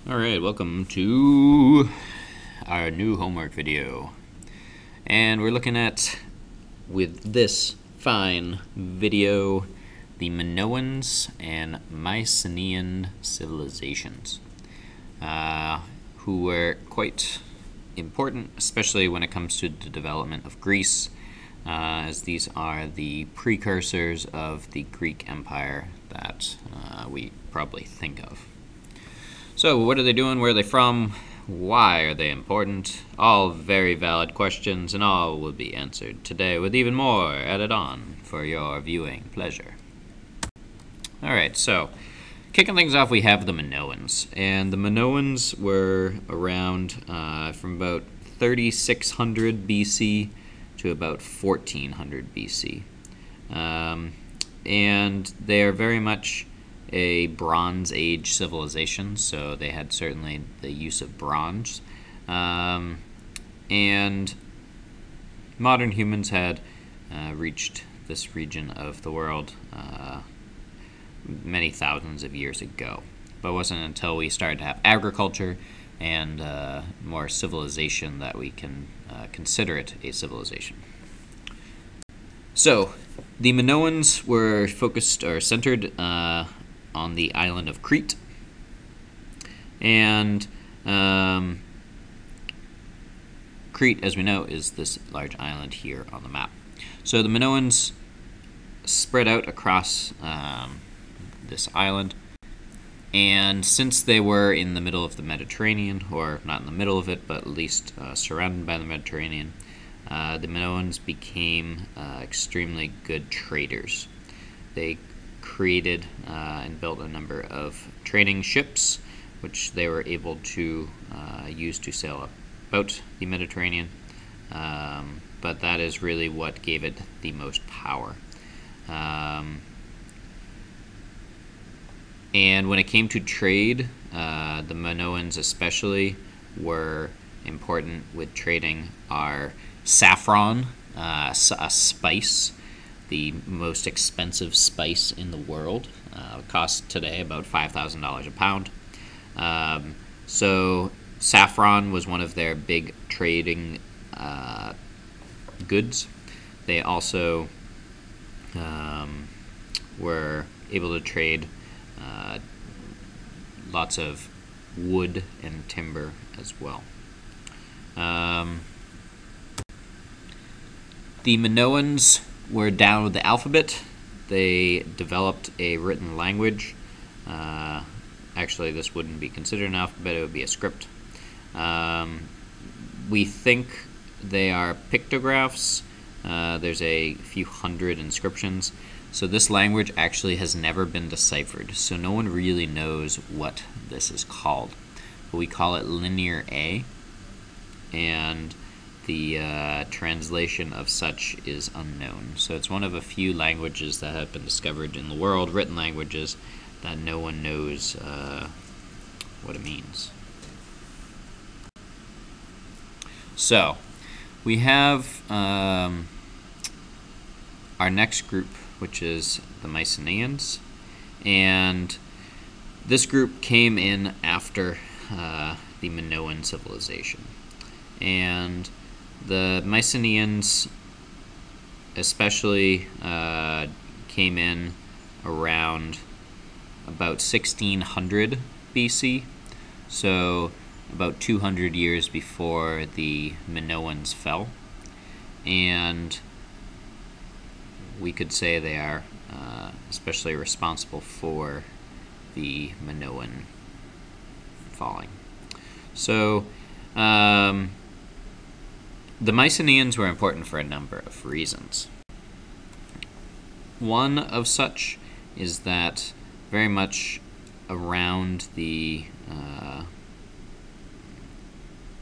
Alright, welcome to our new homework video. And we're looking at, with this fine video, the Minoans and Mycenaean civilizations, who were quite important, especially when it comes to the development of Greece, as these are the precursors of the Greek Empire that we probably think of. So, what are they doing? Where are they from? Why are they important? All very valid questions, and all will be answered today with even more added on for your viewing pleasure. Alright, so, kicking things off, we have the Minoans. And the Minoans were around from about 3600 BC to about 1400 BC. And they are very much a Bronze Age civilization, so they had certainly the use of bronze. And modern humans had reached this region of the world many thousands of years ago. But it wasn't until we started to have agriculture and more civilization that we can consider it a civilization. So, the Minoans were focused or centered on the island of Crete, and Crete, as we know, is this large island here on the map. So the Minoans spread out across this island, and since they were in the middle of the Mediterranean, or not in the middle of it, but at least surrounded by the Mediterranean, the Minoans became extremely good traders. They created and built a number of trading ships, which they were able to use to sail about the Mediterranean, but that is really what gave it the most power. And when it came to trade, the Minoans especially were important with trading our saffron, a spice, the most expensive spice in the world. It costs today about $5,000 a pound. So saffron was one of their big trading goods. They also were able to trade lots of wood and timber as well. The Minoans were down with the alphabet. They developed a written language. Actually, this wouldn't be considered an alphabet, it would be a script. We think they are pictographs. There's a few hundred inscriptions. So this language actually has never been deciphered, so no one really knows what this is called. But we call it Linear A, and the translation of such is unknown. So it's one of a few languages that have been discovered in the world, written languages, that no one knows what it means. So, we have our next group, which is the Mycenaeans, and this group came in after the Minoan civilization. And the Mycenaeans especially came in around about 1600 BC, so about 200 years before the Minoans fell. And we could say they are especially responsible for the Minoan falling. So, the Mycenaeans were important for a number of reasons. One of such is that very much around the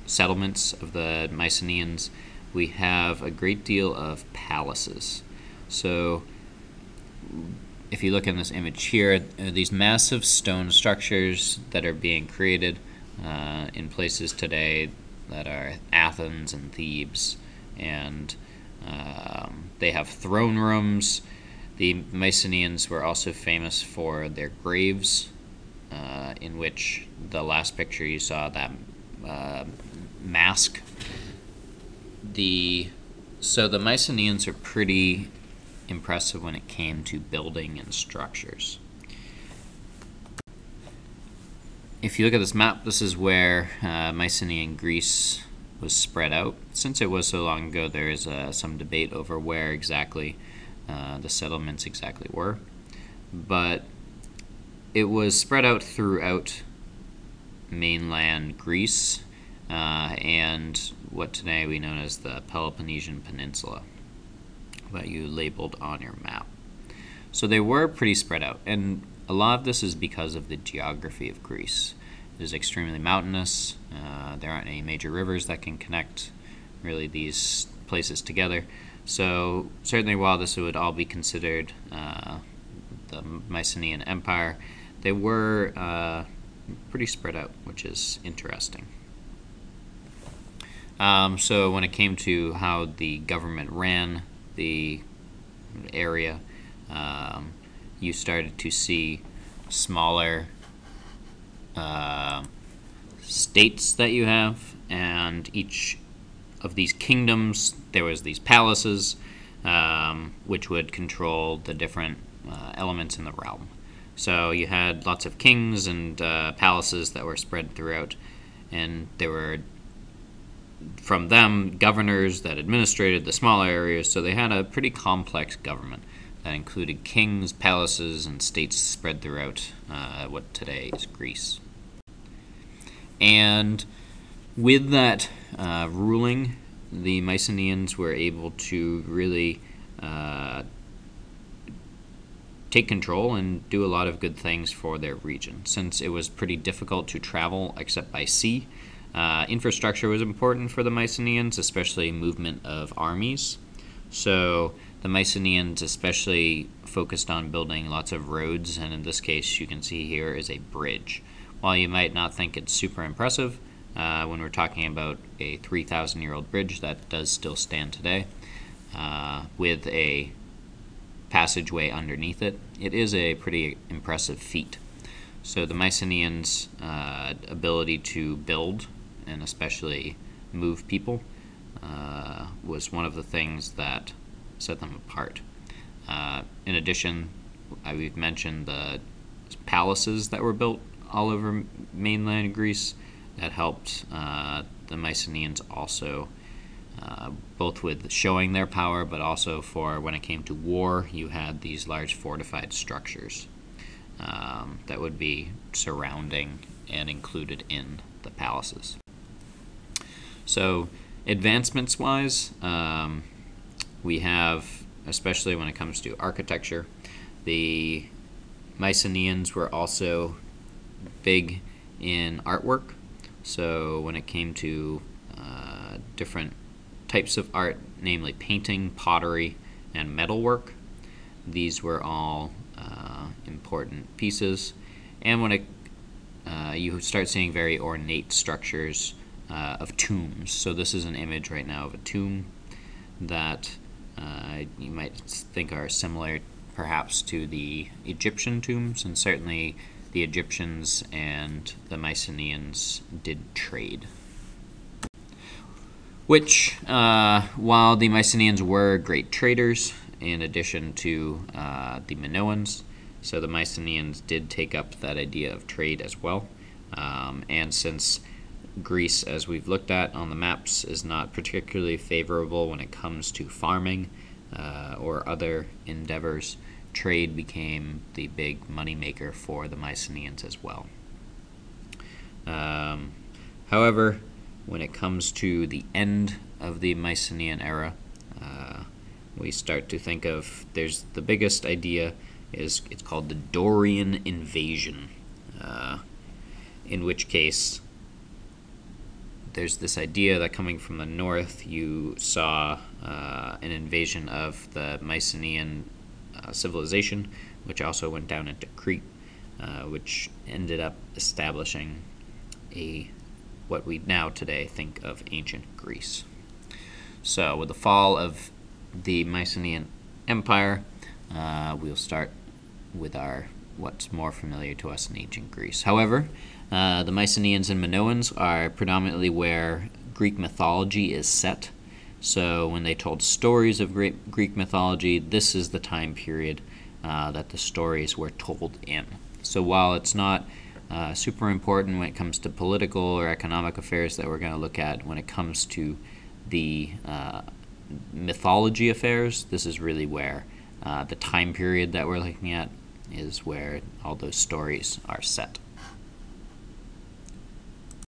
settlements of the Mycenaeans, we have a great deal of palaces. So, if you look in this image here, these massive stone structures that are being created in places today that are Athens and Thebes, and they have throne rooms. The Mycenaeans were also famous for their graves in which the last picture you saw, that mask. So the Mycenaeans are pretty impressive when it came to building and structures. If you look at this map, this is where Mycenaean Greece was spread out. Since it was so long ago, there is some debate over where exactly the settlements exactly were. But it was spread out throughout mainland Greece and what today we know as the Peloponnesian Peninsula, that you labeled on your map. So they were pretty spread out, and a lot of this is because of the geography of Greece. It is extremely mountainous. There aren't any major rivers that can connect really these places together. So certainly while this would all be considered the Mycenaean Empire, they were pretty spread out, which is interesting. So when it came to how the government ran the area, you started to see smaller states that you have, and each of these kingdoms, there was these palaces which would control the different elements in the realm. So you had lots of kings and palaces that were spread throughout, and there were from them governors that administrated the smaller areas, so they had a pretty complex government that included kings, palaces, and states spread throughout what today is Greece. And with that ruling, the Mycenaeans were able to really take control and do a lot of good things for their region. Since it was pretty difficult to travel except by sea, infrastructure was important for the Mycenaeans, especially movement of armies. So the Mycenaeans especially focused on building lots of roads, and in this case you can see here is a bridge. While you might not think it's super impressive, when we're talking about a 3,000-year-old bridge that does still stand today, with a passageway underneath it, it is a pretty impressive feat. So the Mycenaeans' ability to build and especially move people was one of the things that set them apart. In addition, we've mentioned the palaces that were built all over mainland Greece that helped the Mycenaeans also, both with showing their power, but also for when it came to war, you had these large fortified structures that would be surrounding and included in the palaces. So advancements-wise, we have, especially when it comes to architecture, the Mycenaeans were also big in artwork. So when it came to different types of art, namely painting, pottery, and metalwork, these were all important pieces. And when you start seeing very ornate structures of tombs. So this is an image right now of a tomb that you might think are similar perhaps to the Egyptian tombs, and certainly the Egyptians and the Mycenaeans did trade. Which, while the Mycenaeans were great traders, in addition to the Minoans, so the Mycenaeans did take up that idea of trade as well. And since Greece, as we've looked at on the maps, is not particularly favorable when it comes to farming or other endeavors, trade became the big moneymaker for the Mycenaeans as well. However, when it comes to the end of the Mycenaean era, we start to think of, there's the biggest idea is, it's called the Dorian invasion, in which case there's this idea that coming from the north you saw an invasion of the Mycenaean civilization, which also went down into Crete, which ended up establishing what we now today think of ancient Greece. So with the fall of the Mycenaean Empire, we'll start with our what's more familiar to us in ancient Greece. However, the Mycenaeans and Minoans are predominantly where Greek mythology is set. So when they told stories of Greek mythology, this is the time period that the stories were told in. So while it's not super important when it comes to political or economic affairs that we're going to look at, when it comes to the mythology affairs, this is really where the time period that we're looking at is where all those stories are set.